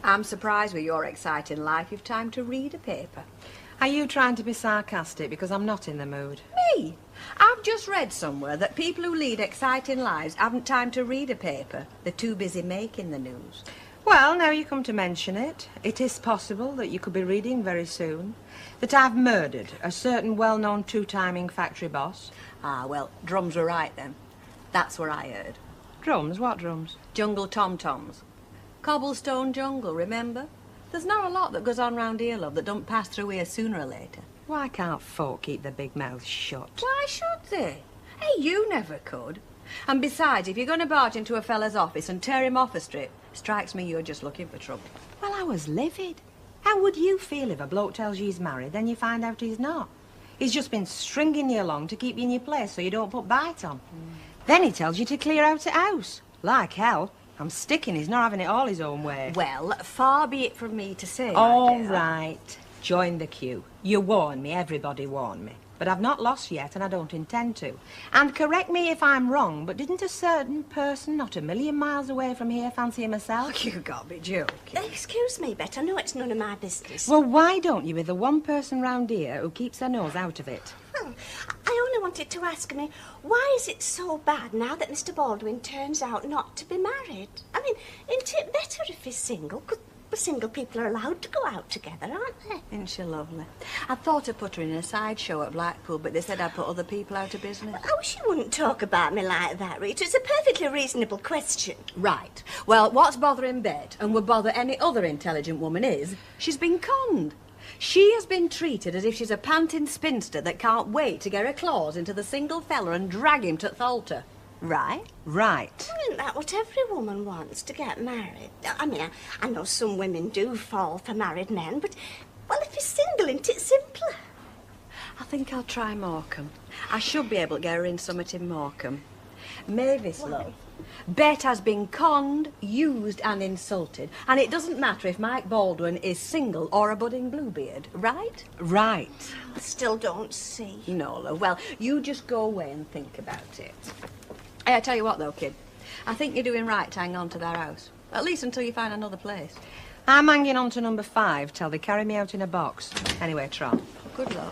I'm surprised with your exciting life you've time to read a paper. Are you trying to be sarcastic because I'm not in the mood? Me? I've just read somewhere that people who lead exciting lives haven't time to read a paper. They're too busy making the news. Well, now you come to mention it, it is possible that you could be reading very soon that I've murdered a certain well-known two-timing factory boss. Ah, well, drums were right then. That's what I heard. Drums? What drums? Jungle tom-toms. Cobblestone jungle, remember? There's not a lot that goes on round here, love, that don't pass through here sooner or later. Why can't folk keep their big mouths shut? Why should they? Hey, you never could. And besides, if you're going to barge into a fella's office and tear him off a strip, strikes me you're just looking for trouble. Well, I was livid. How would you feel if a bloke tells you he's married, then you find out he's not? He's just been stringing you along to keep you in your place so you don't put bite on. Then he tells you to clear out the house. Like hell. I'm sticking he's not having it all his own way. Well, far be it from me to say. All right. Join the queue. You warned me, everybody warned me. But I've not lost yet, and I don't intend to. And correct me if I'm wrong, but didn't a certain person not a million miles away from here fancy himself? Oh, you got me joking. Excuse me, Bet, I know it's none of my business. Well, why don't you be the one person round here who keeps her nose out of it? Well, I only wanted to ask me, why is it so bad now that Mr. Baldwin turns out not to be married? I mean, isn't it better if he's single? 'Cause single people are allowed to go out together, aren't they? Isn't she lovely? I thought of put her in a sideshow at Blackpool, but they said I'd put other people out of business. I wish you wouldn't talk about me like that, Rita. It's a perfectly reasonable question. Right. Well, what's bothering Bet, and would bother any other intelligent woman, is she's been conned. She has been treated as if she's a panting spinster that can't wait to get her claws into the single fella and drag him to th' altar. Right? Right. Isn't that what every woman wants, to get married? I mean, I know some women do fall for married men, but, well, if he's single, isn't it simpler? I think I'll try Morecambe. I should be able to get her in summit in Morecambe. Mavis, love. Bet has been conned, used and insulted, and it doesn't matter if Mike Baldwin is single or a budding bluebeard, right? Right. I still don't see. No, love. Well, you just go away and think about it. Hey, I tell you what, though, kid. I think you're doing right to hang on to that house. At least until you find another place. I'm hanging on to number 5 till they carry me out in a box. Anyway, Tron. Good luck.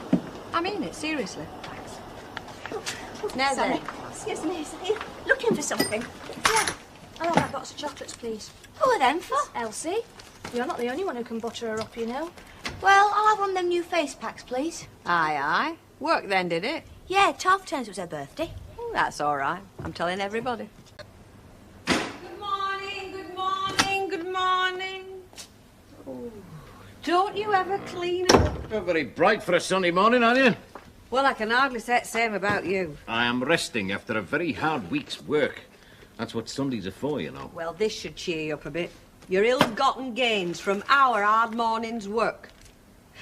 I mean it, seriously. Thanks. Now Sorry. then. Excuse me, are you looking for something? Yeah. I'll have that box of chocolates, please. Who are them for? Elsie, you're not the only one who can butter her up, you know. Well, I'll have one of them new face packs, please. Aye, aye. Work then, did it? Yeah, 12 turns was her birthday. That's all right. I'm telling everybody. Good morning, good morning, good morning. Oh, don't you ever clean up? You're very bright for a Sunday morning, aren't you? Well, I can hardly say the same about you. I am resting after a very hard week's work. That's what Sundays are for, you know. Well, this should cheer you up a bit. Your ill-gotten gains from our hard morning's work.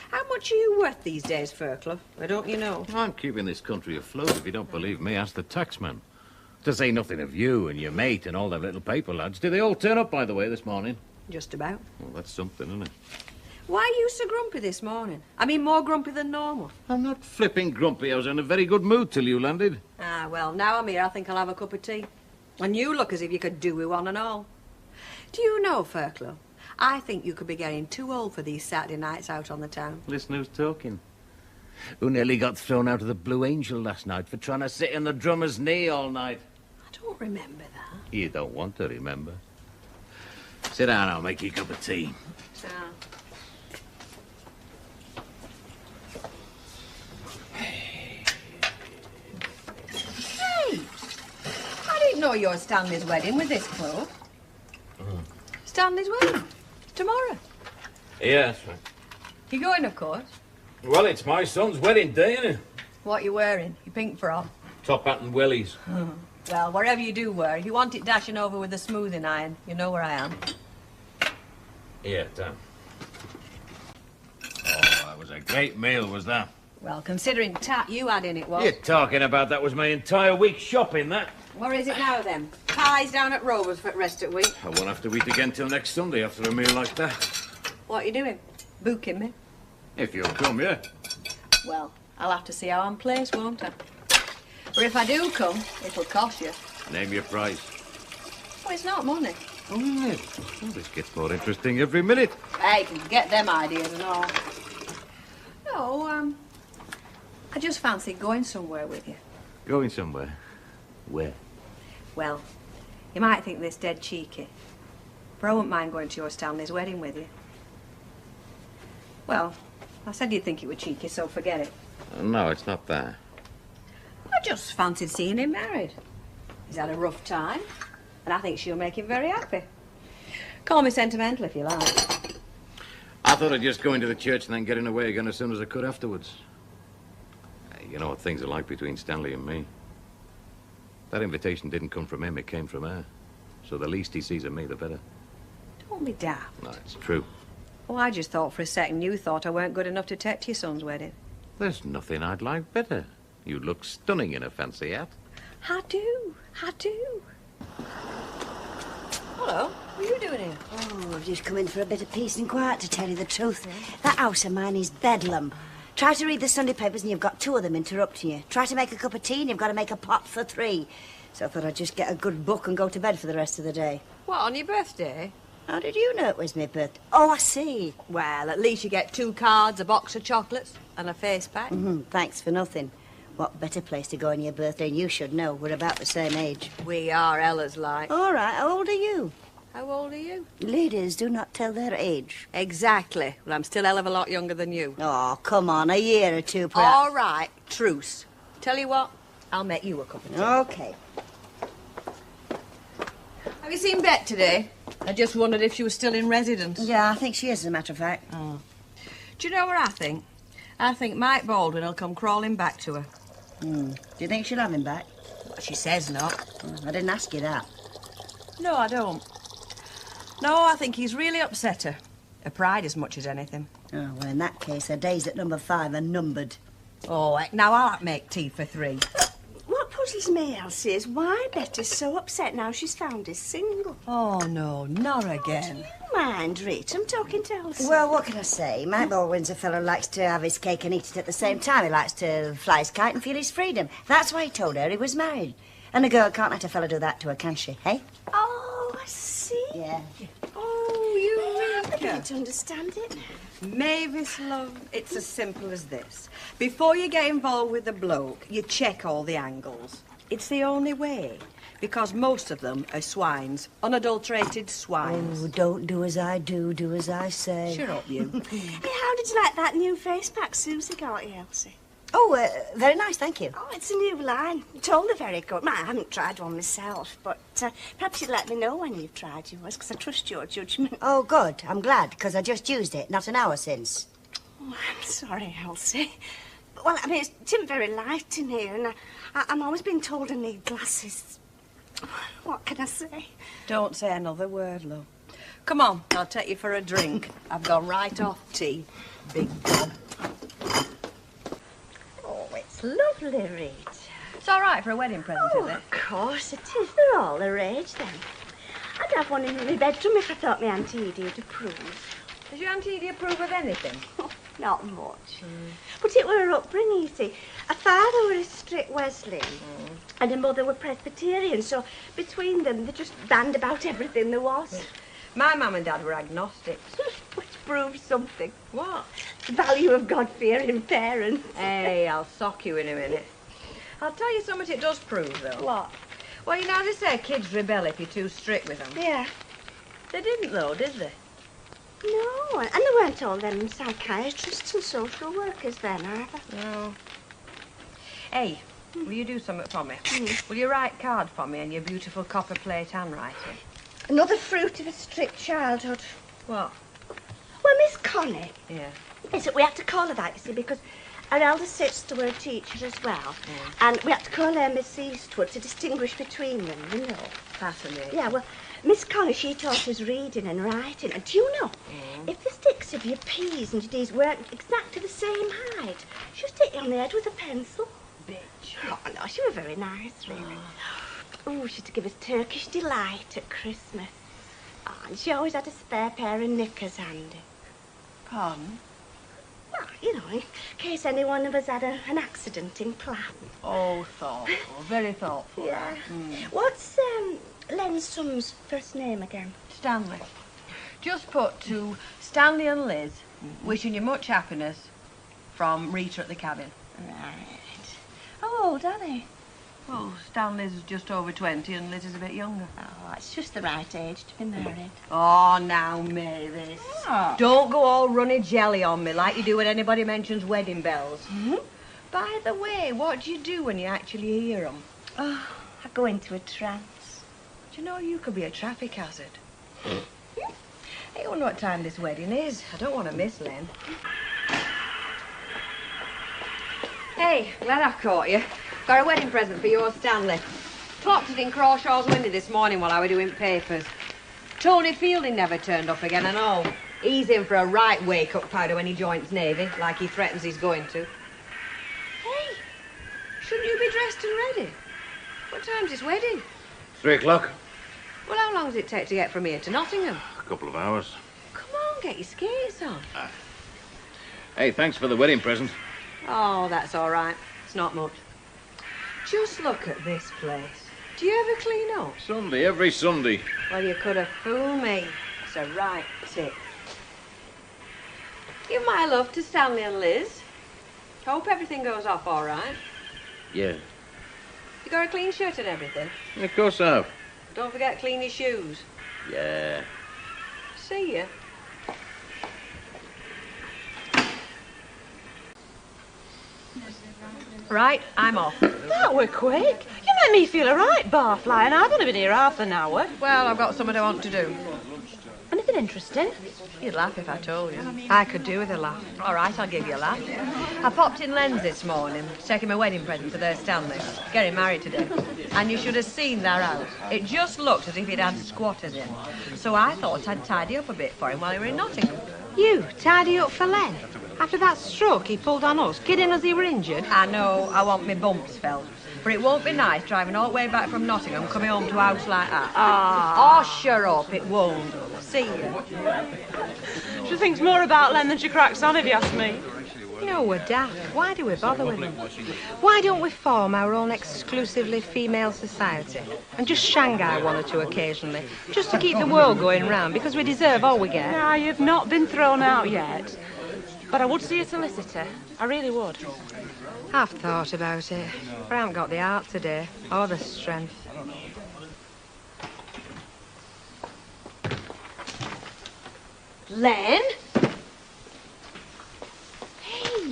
How much are you worth these days, Fairclough? Why don't you know? I'm keeping this country afloat. If you don't believe me, ask the taxman. To say nothing of you and your mate and all them little paper lads. Did they all turn up, by the way, this morning? Just about. Well, that's something, isn't it? Why are you so grumpy this morning? I mean, more grumpy than normal. I'm not flipping grumpy. I was in a very good mood till you landed. Ah, well, now I'm here, I think I'll have a cup of tea. And you look as if you could do with one and all. Do you know, Fairclough, I think you could be getting too old for these Saturday nights out on the town. Listen who's talking. Who nearly got thrown out of the Blue Angel last night for trying to sit in the drummer's knee all night. I don't remember that. You don't want to remember. Sit down, I'll make you a cup of tea. So... Hey! I didn't know you were Stanley's wedding with this clothes. Stanley's wedding? Tomorrow. Yeah, that's right. You're going, of course. Well, it's my son's wedding day, isn't it? What you wearing? Your pink frock? Top hat and wellies. Well, whatever you do wear, if you want it dashing over with a smoothing iron, you know where I am. Yeah, damn. Oh, that was a great meal, was that? Well, considering tat you had in it was. You're talking about that was my entire week's shopping, that. Where is it now, then? Pies down at Rover's for the rest of the week. I won't have to eat again till next Sunday after a meal like that. What are you doing? Booking me? If you'll come, yeah. Well, I'll have to see how I'm placed, won't I? But if I do come, it'll cost you. Name your price. Well, it's not money. Oh, this gets more interesting every minute. Hey, can get them ideas and all. No, I just fancied going somewhere with you. Going somewhere? Where? Well, you might think this dead cheeky, but I wouldn't mind going to your Stanley's wedding with you. Well, I said you'd think it were cheeky, so forget it. No, it's not that. I just fancied seeing him married. He's had a rough time, and I think she'll make him very happy. Call me sentimental if you like. I thought I'd just go into the church and then getting away again as soon as I could afterwards. You know what things are like between Stanley and me. That invitation didn't come from him, it came from her. So the least he sees of me, the better. Don't be daft. No, it's true. Oh, I just thought for a second you thought I weren't good enough to take to your son's wedding. There's nothing I'd like better. You look stunning in a fancy hat. I do. Hello, what are you doing here? Oh, I've just come in for a bit of peace and quiet, to tell you the truth. That house of mine is bedlam. Try to read the Sunday papers and you've got two of them interrupting you. Try to make a cup of tea and you've got to make a pot for three. So I thought I'd just get a good book and go to bed for the rest of the day. What, on your birthday? How did you know it was my birthday? Oh, I see. Well, at least you get 2 cards, a box of chocolates, and a face pack. Thanks for nothing. What better place to go on your birthday? And you should know, we're about the same age. We are Ella's like. All right, how old are you? How old are you? Ladies do not tell their age. Exactly. Well, I'm still a hell of a lot younger than you. Oh, come on, a year or two, perhaps. All right, truce. Tell you what, I'll make you a cup of tea. Okay. Have you seen Bet today? I just wondered if she was still in residence. Yeah, I think she is, as a matter of fact. Do you know what I think? I think Mike Baldwin will come crawling back to her. Do you think she'll have him back? Well, she says not. I didn't ask you that. No, I don't. No, I think he's really upset her. Her pride as much as anything. Oh, well, in that case, her days at number 5 are numbered. Oh, heck, now I'll make tea for 3. What puzzles me, Elsie, is why Betty's so upset now she's found his single. Oh, no, not again. You mind, Rita? I'm talking to Elsie. Well, what can I say? Mike Baldwin's a fellow who likes to have his cake and eat it at the same time. He likes to fly his kite and feel his freedom. That's why he told her he was married. And a girl can't let a fellow do that to her, can she, hey? Oh, I see. Yeah. Oh, you I begin to understand it. Mavis, love, it's as simple as this. Before you get involved with the bloke, you check all the angles. It's the only way, because most of them are swines, unadulterated swines. Oh, don't do as I do, do as I say. Shut up, you. Hey, how did you like that new face pack Susie got you, Elsie? Oh, very nice, thank you. Oh, it's a new line. It's all very good. I haven't tried one myself, but perhaps you'd let me know when you've tried yours, because I trust your judgment. Oh, good. I'm glad, because I just used it not an hour since. Oh, I'm sorry, Elsie. Well, I mean, it's been very light in here, and I'm always being told I need glasses. What can I say? Don't say another word, love. Come on, I'll take you for a drink. I've gone right off tea. Big gob. Oh, it's lovely, Rita. It's all right for a wedding present, Oh, is it? of course it is. They're all the rage, then. I'd have one in my bedroom if I thought my Auntie Edie'd approve. Does your Auntie Edie approve of anything? Not much. But it were her upbringing, you see. A father were a strict Wesleyan, and a mother were Presbyterian, so between them they just banned about everything there was. My mum and dad were agnostics. Which proves something. What? The value of God-fearing parents. Hey, I'll sock you in a minute. I'll tell you something it does prove, though. What? Well, you know, they say kids rebel if you're too strict with them. Yeah. They didn't, though, did they? No, and there weren't all them psychiatrists and social workers then either. No. Hey, will you do something for me? Will you write card for me in your beautiful copper plate handwriting? Another fruit of a strict childhood. What? Well, Miss Connie, Yeah. is that we had to call her that, you see, because our elder sister were a teacher as well. And we had to call her Miss Eastwood to distinguish between them, you know. Fascinating. Yeah, well, Miss Connie, she taught us reading and writing. And do you know, if the sticks of your P's and your D's weren't exactly the same height, she used to hit you on the head with a pencil. Bitch. Oh, no, she was very nice, really. Oh, she used to give us Turkish delight at Christmas. Oh, and she always had a spare pair of knickers handy. Pardon? Well, you know, in case any one of us had an accident in class. Oh, thoughtful. Very thoughtful. Yeah. What's Len Sum's first name again? Stanley. Just put to Stanley and Liz, wishing you much happiness from Rita at the cabin. Right. How old are they? Oh, Stanley's just over 20 and Liz is a bit younger. Oh, it's just the right age to be married. Oh, now, Mavis. Oh. Don't go all runny jelly on me like you do when anybody mentions wedding bells. Hmm? By the way, what do you do when you actually hear them? Oh, I go into a trance. Do you know you could be a traffic hazard? I wonder what time this wedding is. I don't want to miss Len. Hey, glad I've caught you. Got a wedding present for your Stanley. Clocked it in Crawshaw's window this morning while I was doing papers. Tony Fielding never turned up again and all. He's in for a right wake-up powder when he joins Navy, like he threatens he's going to. Hey, shouldn't you be dressed and ready? What time's his wedding? 3 o'clock. Well, how long does it take to get from here to Nottingham? A couple of hours. Come on, get your skates on. Hey, thanks for the wedding present. Oh, that's all right. It's not much. Just look at this place. Do you ever clean up? Sunday, every Sunday. Well, you could have fooled me. It's a right tip. Give my love to Stanley and Liz. Hope everything goes off all right. Yeah. You got a clean shirt and everything? Of course I have. Don't forget to clean your shoes. Yeah. See ya. Right, I'm off. That were quick. You made me feel a right barfly, and I've only been here half an hour. Well, I've got something I want to do. Anything interesting? You'd laugh if I told you. I could do with a laugh. All right, I'll give you a laugh. I popped in Len's this morning to take him a wedding present for their Stanley. Getting married today. And you should have seen their house. It just looked as if he'd had squatters in. So I thought I'd tidy up a bit for him while he were in Nottingham. You, tidy up for Len? After that stroke he pulled on us, kidding us he were injured? I know I want my bumps felt. But it won't be nice driving all the way back from Nottingham, coming home to a house like that. Oh, sure up, it won't. See you. She thinks more about Len than she cracks on, if you ask me. You know, we're daft. Why do we bother with them? Why don't we form our own exclusively female society and just Shanghai one or two occasionally, just to keep the world going round, because we deserve all we get? Now, you've not been thrown out yet. But I would see a solicitor. I really would. I've thought about it, but I haven't got the heart today, or the strength. Len? Hey.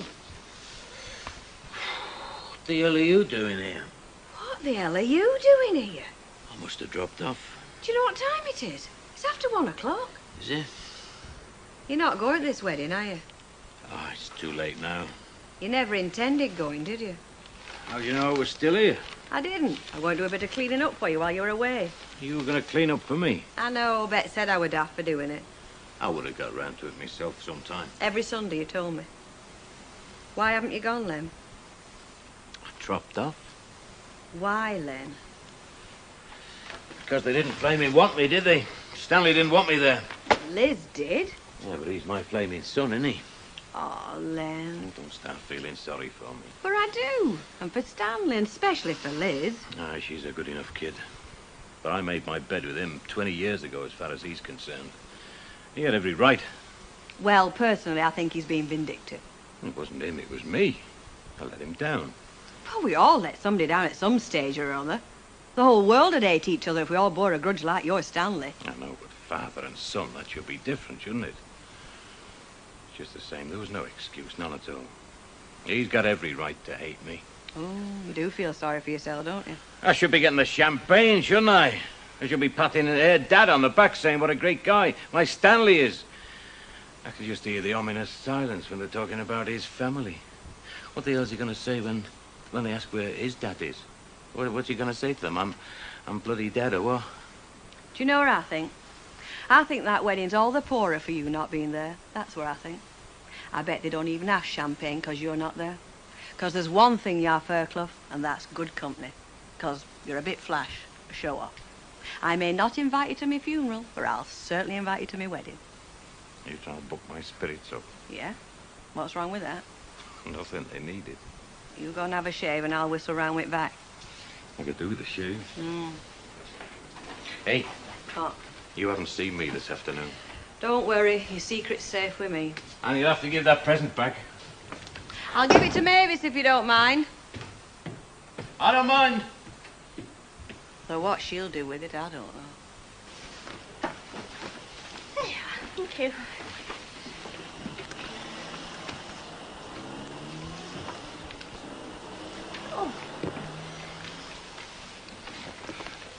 What the hell are you doing here? What the hell are you doing here? I must have dropped off. Do you know what time it is? It's after 1 o'clock. Is it? You're not going to this wedding, are you? Oh, it's too late now. You never intended going, did you? How'd you know I was still here? I didn't. I'm going to do a bit of cleaning up for you while you were away. You were going to clean up for me. I know, Bet said I would daft for doing it. I would have got round to it myself sometime. Every Sunday you told me. Why haven't you gone, Len? I dropped off. Why, Len? Because they didn't flaming want me, did they? Stanley didn't want me there. Liz did. Yeah, but he's my flaming son, isn't he? Oh, Len. Don't start feeling sorry for me. But I do. And for Stanley, and especially for Liz. Ah, she's a good enough kid. But I made my bed with him 20 years ago, as far as he's concerned. He had every right. Well, personally, I think he's being vindictive. It wasn't him, it was me. I let him down. Well, we all let somebody down at some stage or other. The whole world would hate each other if we all bore a grudge like yours, Stanley. I know, but father and son, that should be different, shouldn't it? It's just the same. There was no excuse, none at all. He's got every right to hate me. Oh, you do feel sorry for yourself, don't you? I should be getting the champagne, shouldn't I? I should be patting Dad on the back saying what a great guy my Stanley is. I could just hear the ominous silence when they're talking about his family. What the hell's he going to say when they ask where his dad is? What's he going to say to them? I'm bloody dead or what? Do you know what I think? I think that wedding's all the poorer for you not being there. That's what I think. I bet they don't even have champagne because you're not there. Because there's one thing you are, Fairclough, and that's good company. Because you're a bit flash, a show-off. I may not invite you to my funeral, but I'll certainly invite you to my wedding. You're trying to book my spirits up. Yeah? What's wrong with that? Nothing, they need it. You go and have a shave and I'll whistle round with it back. I could do with a shave. Mm. Hey, Oh. You haven't seen me this afternoon. Don't worry, your secret's safe with me. And you'll have to give that present back. I'll give it to Mavis if you don't mind. I don't mind. Though what she'll do with it, I don't know. There you are. Thank you.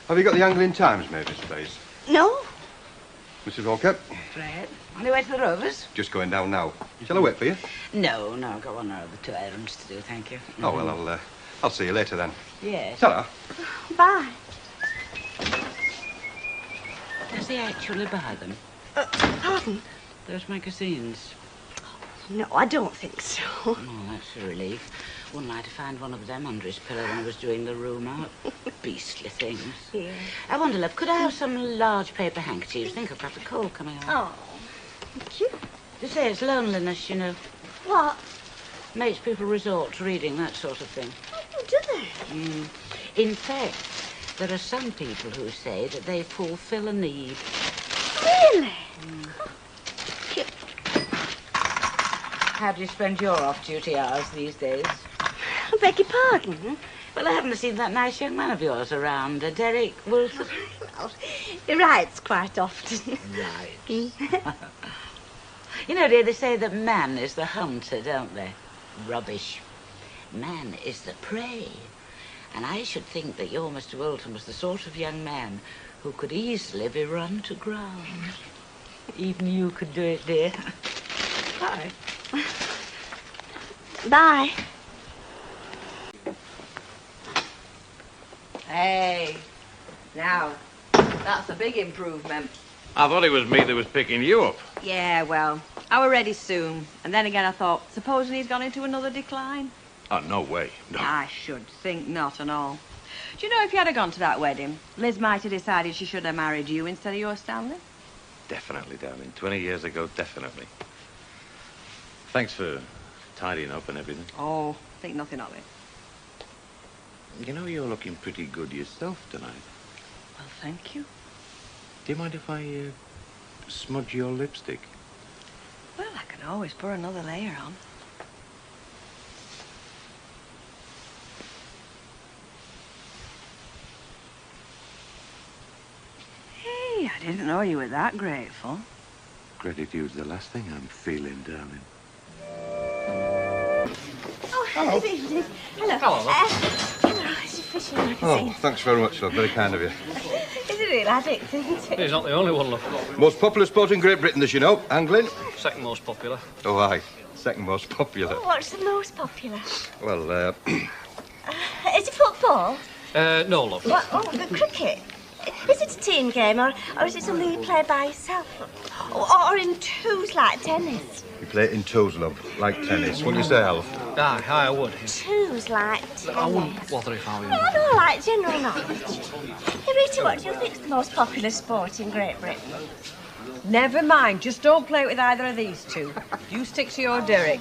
Have you got the Anglian Times, Mavis, please? No? Mrs. Walker? Right. On your way to the Rovers? Just going down now. Shall I wait for you? No, I've got one or two errands to do, thank you. Oh, well, I'll see you later then. Yes. Ta-ra. Bye. Does he actually buy them? Pardon? Those magazines? No, I don't think so. Oh, that's a relief. Wouldn't like to find one of them under his pillow when he was doing the room out. Beastly things. Yeah. I wonder, love, could I have some large paper handkerchiefs? I think I've got a cold coming on. Oh, thank you. They say it's loneliness, you know. What? Makes people resort to reading that sort of thing. Oh, do they? In fact, there are some people who say that they fulfill a need. Really? How do you spend your off-duty hours these days? I beg your pardon? Well, I haven't seen that nice young man of yours around, Derek Wilson. Well, he writes quite often. Right. You know, dear, they say that man is the hunter, don't they? Rubbish. Man is the prey. And I should think that your Mr. Wilton was the sort of young man who could easily be run to ground. Even you could do it, dear. Bye. Bye. Hey, now, that's a big improvement. I thought it was me that was picking you up. Yeah, well, I were ready soon. And then again I thought, supposing he's gone into another decline? Oh, no way. No. I should think not and all. Do you know, if you had gone to that wedding, Liz might have decided she should have married you instead of your Stanley? Definitely, darling. 20 years ago, definitely. Thanks for tidying up and everything. Oh, think nothing of it. You know, you're looking pretty good yourself tonight. Well, thank you. Do you mind if I smudge your lipstick? Well, I can always put another layer on. Hey, I didn't know you were that grateful. Gratitude's the last thing I'm feeling, darling. Oh, hello. Good evening. Hello. Hello. It's a fishing magazine. Oh, thanks very much, love. Very kind of you. It's a real addict, isn't it? He's not the only one, love. Most popular sport in Great Britain, as you know. Angling. Second most popular. Oh, aye. Second most popular. Oh, what's the most popular? Well, Is it football? No, love. What? Oh, the cricket. Is it a team game, or is it something you play by yourself? Or in twos like tennis? you play it in twos, love, like tennis. Wouldn't you say, Alf? Aye, I would. Twos like tennis? I wouldn't bother if I were you. Oh, no, like general knowledge. Hey, Rita, what do you think's the most popular sport in Great Britain? Never mind, just don't play with either of these two. You stick to your Derek.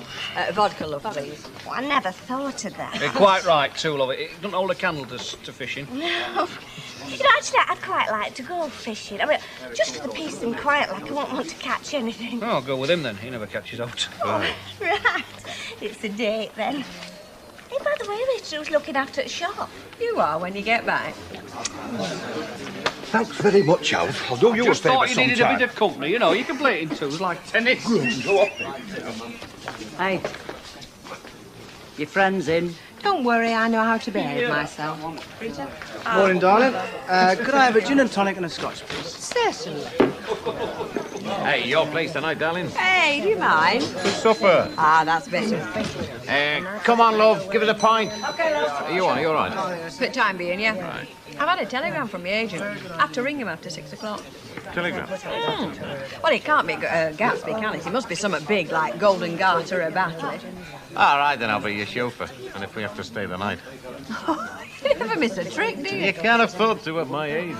Vodka, love, please. Oh, I never thought of that. You're quite right, too, love. It doesn't hold a candle to fishing. No. You know, actually, I'd quite like to go fishing. I mean, just for the peace and quiet, like I won't want to catch anything. Oh, I'll go with him, then. He never catches out. Oh, right. It's a date, then. Hey, by the way, Rita, who's looking after the shop? You are when you get back. Thanks very much, Alf. I'll do you a Just favour thought you needed a sometime. bit of company, you know. You can play it in twos like tennis. Go on. Hey, your friend's in. Don't worry, I know how to behave myself. Rita? Morning, darling. Could I have a gin and tonic and a scotch, please? Certainly. Hey, your place tonight, darling. Hey, do you mind? For supper. Ah, that's better. Come on, love. Give us a pint. Okay, love. Are you on? You're right. Split time being, yeah? Right. I've had a telegram from the agent. I have to ring him after 6 o'clock. Telegram. Well, it can't be Gatsby, can it? It must be something big like Golden Garter or Batley. All right, then I'll be your chauffeur. And if we have to stay the night. You never miss a trick, do you? You can't afford to at my age.